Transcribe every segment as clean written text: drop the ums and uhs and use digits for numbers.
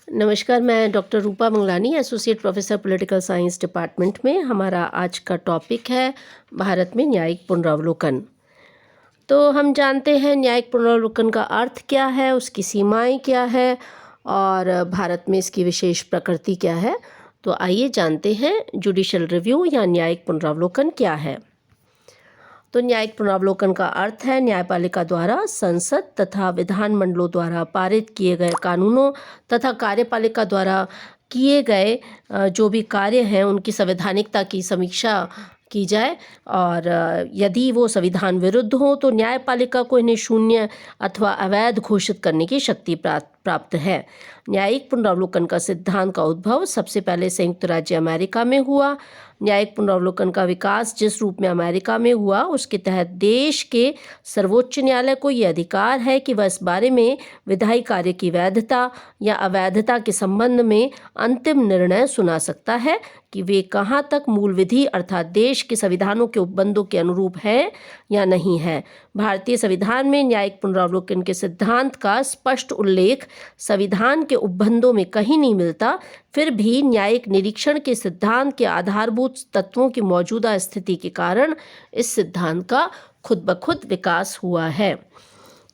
नमस्कार, मैं doctor Rupa Mangalani, associate professor political science department में। हमारा आज का टॉपिक है भारत में न्यायिक पुनरावलोकन। तो हम जानते हैं न्यायिक पुनरावलोकन का अर्थ क्या है, उसकी सीमाएं क्या है और भारत में इसकी विशेष प्रकृति क्या है। तो आइए जानते हैं जुडिशल रिव्यू या न्यायिक पुनरावलोकन क्या है। तो न्यायिक पुनरावलोकन का अर्थ है न्यायपालिका द्वारा संसद तथा विधान मंडलों द्वारा पारित किए गए कानूनों तथा कार्यपालिका द्वारा किए गए जो भी कार्य हैं उनकी संवैधानिकता की समीक्षा की जाए और यदि वो संविधान विरुद्ध हो तो न्यायपालिका को इन्हें शून्य अथवा अवैध घोषित करने की शक्ति प्राप्त है। न्यायिक पुनरावलोकन का सिद्धांत का उद्भव सबसे पहले संयुक्त राज्य अमेरिका में हुआ। न्यायिक पुनरावलोकन का विकास जिस रूप में अमेरिका में हुआ उसके तहत देश के सर्वोच्च न्यायालय को ये अधिकार है कि वह इस बारे में विधायी कार्य की वैधता या अवैधता के संबंध में अंतिम निर्णय सुना सकता है कि वे कहाँ तक मूल विधि अर्थात देश के संविधानों के उपबंधों के अनुरूप है या नहीं है। भारतीय संविधान में न्यायिक पुनरावलोकन के सिद्धांत का स्पष्ट उल्लेख संविधान के उपबंधों में कहीं नहीं मिलता, फिर भी न्यायिक निरीक्षण के सिद्धांत के आधारभूत तत्वों की मौजूदा स्थिति के कारण इस सिद्धांत का खुद ब खुद विकास हुआ है।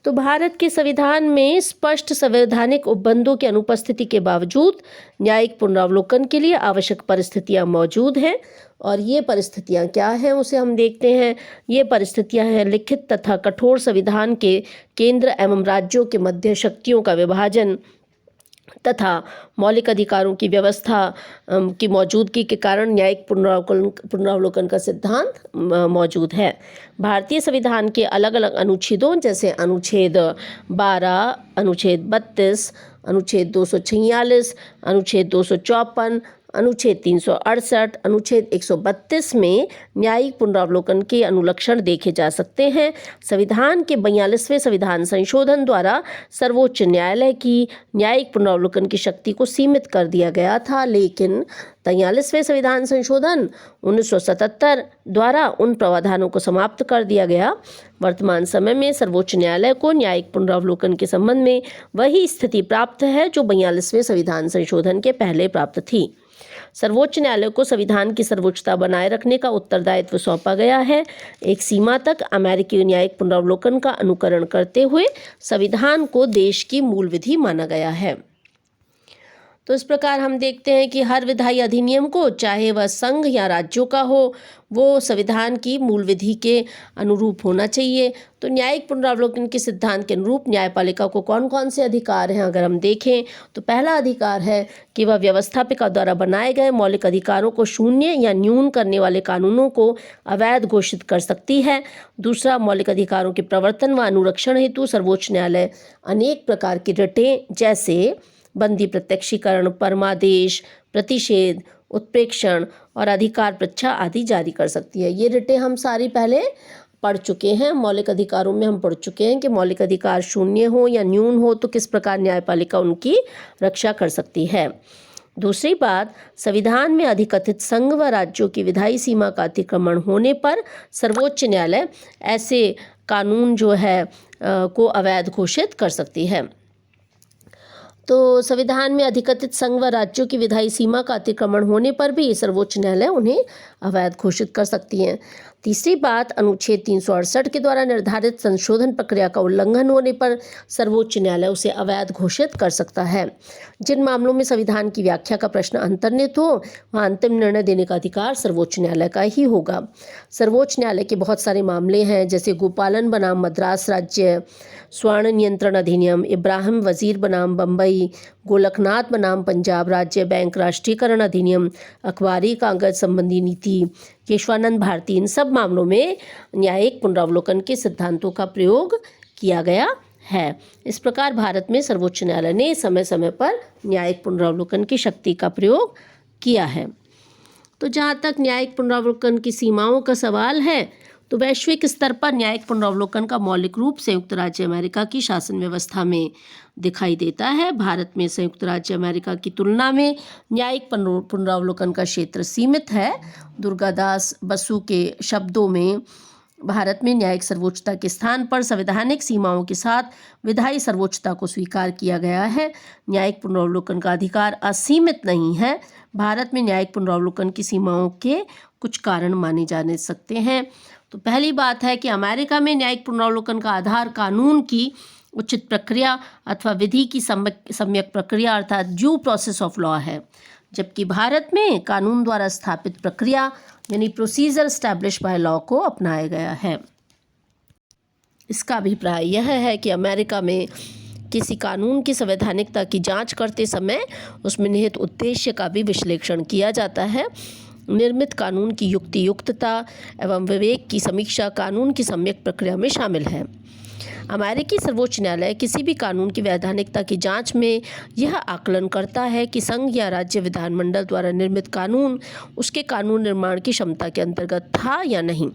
तो भारत के संविधान में स्पष्ट संवैधानिक उपबंधों की अनुपस्थिति के बावजूद न्यायिक पुनरावलोकन के लिए आवश्यक परिस्थितियां मौजूद हैं और ये परिस्थितियां क्या हैं उसे हम देखते हैं। ये परिस्थितियां हैं लिखित तथा कठोर संविधान के केंद्र एवं राज्यों के मध्य शक्तियों का विभाजन तथा मौलिक अधिकारों की व्यवस्था की मौजूदगी के कारण न्यायिक पुनरावलोकन का सिद्धांत मौजूद है। भारतीय संविधान के अलग अलग अनुच्छेदों जैसे अनुच्छेद 12, अनुच्छेद 32, अनुच्छेद 246, अनुच्छेद 254, अनुच्छेद 368, अनुच्छेद 132 में न्यायिक पुनरावलोकन के अनुलक्षण देखे जा सकते हैं। संविधान के 42वें संविधान संशोधन द्वारा सर्वोच्च न्यायालय की न्यायिक पुनरावलोकन की शक्ति को सीमित कर दिया गया था, लेकिन 43वें संविधान संशोधन 1977 द्वारा उन प्रावधानों को समाप्त कर दिया गया। वर्तमान समय में सर्वोच्च न्यायालय को न्यायिक पुनरावलोकन के संबंध में वही स्थिति प्राप्त है जो 42वें संविधान संशोधन के पहले प्राप्त थी। सर्वोच्च न्यायालय को संविधान की सर्वोच्चता बनाए रखने का उत्तरदायित्व सौंपा गया है। एक सीमा तक अमेरिकी न्यायिक पुनरावलोकन का अनुकरण करते हुए संविधान को देश की मूल विधि माना गया है। तो इस प्रकार हम देखते हैं कि हर विधायी अधिनियम को, चाहे वह संघ या राज्यों का हो, वो संविधान की मूल विधि के अनुरूप होना चाहिए। तो न्यायिक पुनरावलोकन के सिद्धांत के अनुरूप न्यायपालिका को कौन कौन से अधिकार हैं अगर हम देखें तो पहला अधिकार है कि वह व्यवस्थापिका द्वारा बनाए गए मौलिक अधिकारों को शून्य या न्यून करने वाले कानूनों को अवैध घोषित कर सकती है। दूसरा, मौलिक अधिकारों के प्रवर्तन व अनुरक्षण हेतु सर्वोच्च न्यायालय अनेक प्रकार की रिटें जैसे बंदी प्रत्यक्षीकरण, परमादेश, प्रतिषेध, उत्प्रेक्षण और अधिकार पृच्छा आदि जारी कर सकती है। ये रिटें हम सारी पहले पढ़ चुके हैं। मौलिक अधिकारों में हम पढ़ चुके हैं कि मौलिक अधिकार शून्य हो या न्यून हो तो किस प्रकार न्यायपालिका उनकी रक्षा कर सकती है। दूसरी बात, संविधान में अधिकथित संघ व राज्यों की विधायी सीमा का अतिक्रमण होने पर सर्वोच्च न्यायालय ऐसे कानून जो है को अवैध घोषित कर सकती है। तो संविधान में अधिकथित संघ व राज्यों की विधायी सीमा का अतिक्रमण होने पर भी सर्वोच्च न्यायालय उन्हें अवैध घोषित कर सकती हैं। तीसरी बात, अनुच्छेद 368 के द्वारा निर्धारित संशोधन प्रक्रिया का उल्लंघन होने पर सर्वोच्च न्यायालय उसे अवैध घोषित कर सकता है। जिन मामलों में संविधान की व्याख्या का प्रश्न अंतर्निहित हो वहाँ अंतिम निर्णय देने का अधिकार सर्वोच्च न्यायालय का ही होगा। सर्वोच्च न्यायालय के बहुत सारे मामले हैं जैसे गोपालन बनाम मद्रास राज्य, स्वर्ण नियंत्रण अधिनियम, इब्राहिम वजीर बनाम बम्बई, गोलकनाथ बनाम पंजाब राज्य, बैंक राष्ट्रीयकरण अधिनियम, अखबारी कागज संबंधी नीति, केशवानंद भारती, इन सब मामलों में न्यायिक पुनरावलोकन के सिद्धांतों का प्रयोग किया गया है। इस प्रकार भारत में सर्वोच्च न्यायालय ने समय समय पर न्यायिक पुनरावलोकन की शक्ति का प्रयोग किया है। तो जहाँ तक न्यायिक पुनरावलोकन की सीमाओं का सवाल है तो वैश्विक स्तर पर न्यायिक पुनरावलोकन का मौलिक रूप संयुक्त राज्य अमेरिका की शासन व्यवस्था में दिखाई देता है। भारत में संयुक्त राज्य अमेरिका की तुलना में न्यायिक पुनरावलोकन का क्षेत्र सीमित है। दुर्गादास बसु के शब्दों में भारत में न्यायिक सर्वोच्चता के स्थान पर संवैधानिक सीमाओं के साथ विधायी सर्वोच्चता को स्वीकार किया गया है। न्यायिक पुनरावलोकन का अधिकार असीमित नहीं है। भारत में न्यायिक पुनरावलोकन की सीमाओं के कुछ कारण माने जाने सकते हैं। तो पहली बात है कि अमेरिका में न्यायिक पुनरावलोकन का आधार कानून की उचित प्रक्रिया अथवा विधि की सम्यक प्रक्रिया अर्थात ड्यू प्रोसेस ऑफ लॉ है, जबकि भारत में कानून द्वारा स्थापित प्रक्रिया यानी प्रोसीजर एस्टैब्लिश बाय लॉ को अपनाया गया है। इसका अभिप्राय यह है कि अमेरिका में किसी कानून की संवैधानिकता की जांच करते समय उसमें निहित उद्देश्य का भी विश्लेषण किया जाता है। निर्मित कानून की युक्तियुक्तता एवं विवेक की समीक्षा कानून की सम्यक प्रक्रिया में शामिल है। अमेरिकी सर्वोच्च न्यायालय किसी भी कानून की वैधानिकता की जांच में यह आकलन करता है कि संघ या राज्य विधानमंडल द्वारा निर्मित कानून उसके कानून निर्माण की क्षमता के अंतर्गत था या नहीं।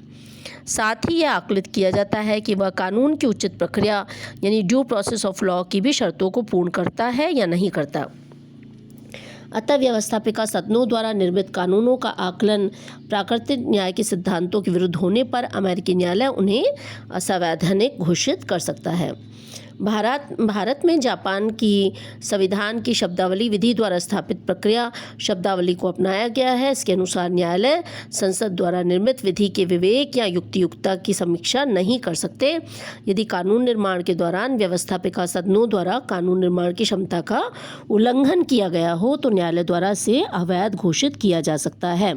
साथ ही यह आकलित किया जाता है कि वह कानून की उचित प्रक्रिया यानी ड्यू प्रोसेस ऑफ लॉ की भी शर्तों को पूर्ण करता है या नहीं करता। अतः व्यवस्थापिका सदनों द्वारा निर्मित कानूनों का आकलन प्राकृतिक न्याय के सिद्धांतों के विरुद्ध होने पर अमेरिकी न्यायालय उन्हें असंवैधानिक घोषित कर सकता है। भारत में जापान की संविधान की शब्दावली विधि द्वारा स्थापित प्रक्रिया शब्दावली को अपनाया गया है। इसके अनुसार न्यायालय संसद द्वारा निर्मित विधि के विवेक या युक्तियुक्तता की समीक्षा नहीं कर सकते। यदि कानून निर्माण के दौरान व्यवस्थापिका सदनों द्वारा कानून निर्माण की क्षमता का उल्लंघन किया गया हो तो न्यायालय द्वारा इसे अवैध घोषित किया जा सकता है।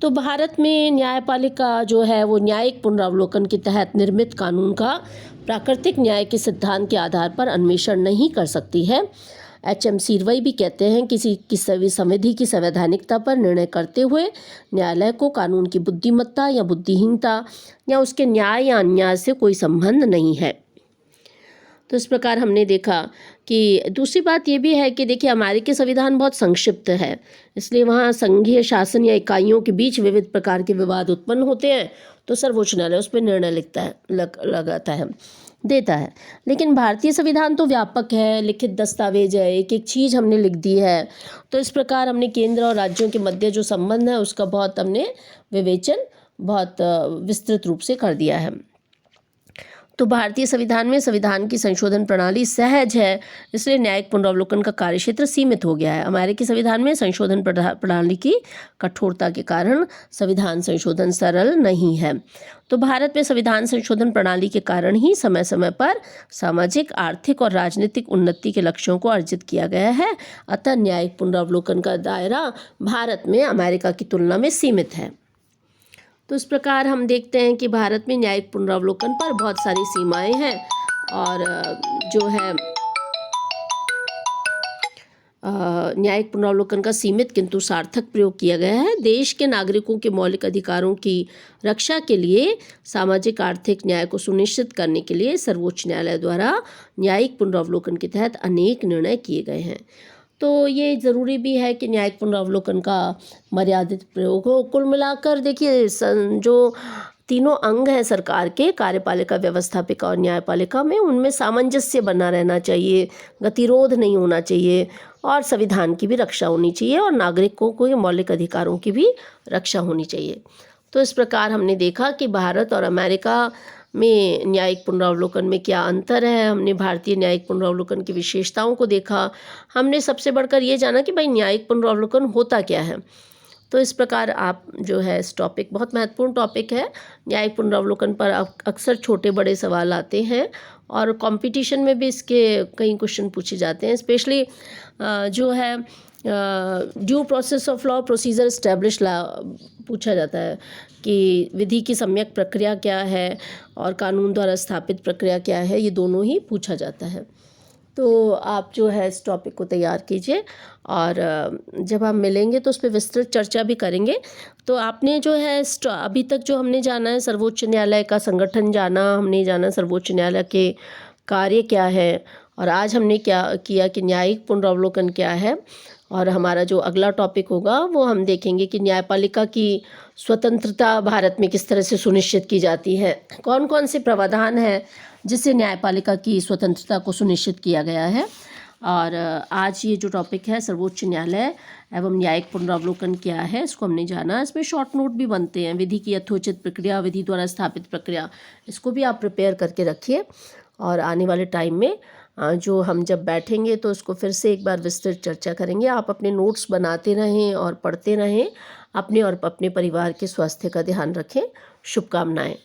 तो भारत में न्यायपालिका जो है वो न्यायिक पुनरावलोकन के तहत निर्मित कानून का प्राकृतिक न्याय के सिद्धांत के आधार पर अन्वेषण नहीं कर सकती है। एच.एम. सीरवई भी कहते हैं किसी संविधि की संवैधानिकता पर निर्णय करते हुए न्यायालय को कानून की बुद्धिमत्ता या बुद्धिहीनता या उसके न्याय या अन्याय से कोई संबंध नहीं है। तो इस प्रकार हमने देखा कि दूसरी बात ये भी है कि देखिए अमेरिकी संविधान बहुत संक्षिप्त है, इसलिए वहाँ संघीय शासन या इकाइयों के बीच विविध प्रकार के विवाद उत्पन्न होते हैं तो सर्वोच्च न्यायालय उस पर निर्णय लगाता है, देता है। लेकिन भारतीय संविधान तो व्यापक है, लिखित दस्तावेज है, एक एक चीज़ हमने लिख दी है। तो इस प्रकार हमने केंद्र और राज्यों के मध्य जो संबंध है उसका बहुत हमने विवेचन बहुत विस्तृत रूप से कर दिया है। तो भारतीय संविधान में संविधान की संशोधन प्रणाली सहज है, इसलिए न्यायिक पुनरावलोकन का कार्यक्षेत्र सीमित हो गया है। अमेरिकी संविधान में संशोधन प्रणाली की कठोरता के कारण संविधान संशोधन सरल नहीं है। तो भारत में संविधान संशोधन प्रणाली के कारण ही समय समय पर सामाजिक, आर्थिक और राजनीतिक उन्नति के लक्ष्यों को अर्जित किया गया है। अतः न्यायिक पुनरावलोकन का दायरा भारत में अमेरिका की तुलना में सीमित है। तो इस प्रकार हम देखते हैं कि भारत में न्यायिक पुनरावलोकन पर बहुत सारी सीमाएं हैं और जो है न्यायिक पुनरावलोकन का सीमित किंतु सार्थक प्रयोग किया गया है। देश के नागरिकों के मौलिक अधिकारों की रक्षा के लिए सामाजिक आर्थिक न्याय को सुनिश्चित करने के लिए सर्वोच्च न्यायालय द्वारा न्यायिक पुनरावलोकन के तहत अनेक निर्णय किए गए हैं। तो ये ज़रूरी भी है कि न्यायिक पुनरावलोकन का मर्यादित प्रयोग हो। कुल मिलाकर देखिए जो तीनों अंग हैं सरकार के, कार्यपालिका, व्यवस्थापिका और न्यायपालिका में, उनमें सामंजस्य बना रहना चाहिए, गतिरोध नहीं होना चाहिए और संविधान की भी रक्षा होनी चाहिए और नागरिकों को ये मौलिक अधिकारों की भी रक्षा होनी चाहिए। तो इस प्रकार हमने देखा कि भारत और अमेरिका में न्यायिक पुनरावलोकन में क्या अंतर है। हमने भारतीय न्यायिक पुनरावलोकन की विशेषताओं को देखा। हमने सबसे बढ़कर ये जाना कि भाई न्यायिक पुनरावलोकन होता क्या है। तो इस प्रकार आप जो है इस टॉपिक बहुत महत्वपूर्ण टॉपिक है। न्यायिक पुनरावलोकन पर अक्सर छोटे बड़े सवाल आते हैं और कंपटीशन में भी इसके कई क्वेश्चन पूछे जाते हैं। स्पेशली जो है due process of law, procedure establish law पूछा जाता है कि विधि की सम्यक प्रक्रिया क्या है और कानून द्वारा स्थापित प्रक्रिया क्या है, ये दोनों ही पूछा जाता है। तो आप जो है इस टॉपिक को तैयार कीजिए और जब हम मिलेंगे तो उस पर विस्तृत चर्चा भी करेंगे। तो आपने जो है अभी तक जो हमने जाना है सर्वोच्च न्यायालय का संगठन जाना, हमने जाना सर्वोच्च न्यायालय के कार्य क्या है और आज हमने क्या किया कि न्यायिक पुनरावलोकन क्या है। और हमारा जो अगला टॉपिक होगा वो हम देखेंगे कि न्यायपालिका की स्वतंत्रता भारत में किस तरह से सुनिश्चित की जाती है, कौन कौन से प्रावधान हैं जिससे न्यायपालिका की स्वतंत्रता को सुनिश्चित किया गया है। और आज ये जो टॉपिक है सर्वोच्च न्यायालय एवं न्यायिक पुनरावलोकन क्या है, इसको हमने जाना। इसमें शॉर्ट नोट भी बनते हैं, विधि की यथोचित प्रक्रिया, विधि द्वारा स्थापित प्रक्रिया, इसको भी आप प्रिपेयर करके रखिए। और आने वाले टाइम में जो हम जब बैठेंगे तो उसको फिर से एक बार विस्तृत चर्चा करेंगे। आप अपने नोट्स बनाते रहें और पढ़ते रहें। अपने और अपने परिवार के स्वास्थ्य का ध्यान रखें। शुभकामनाएं।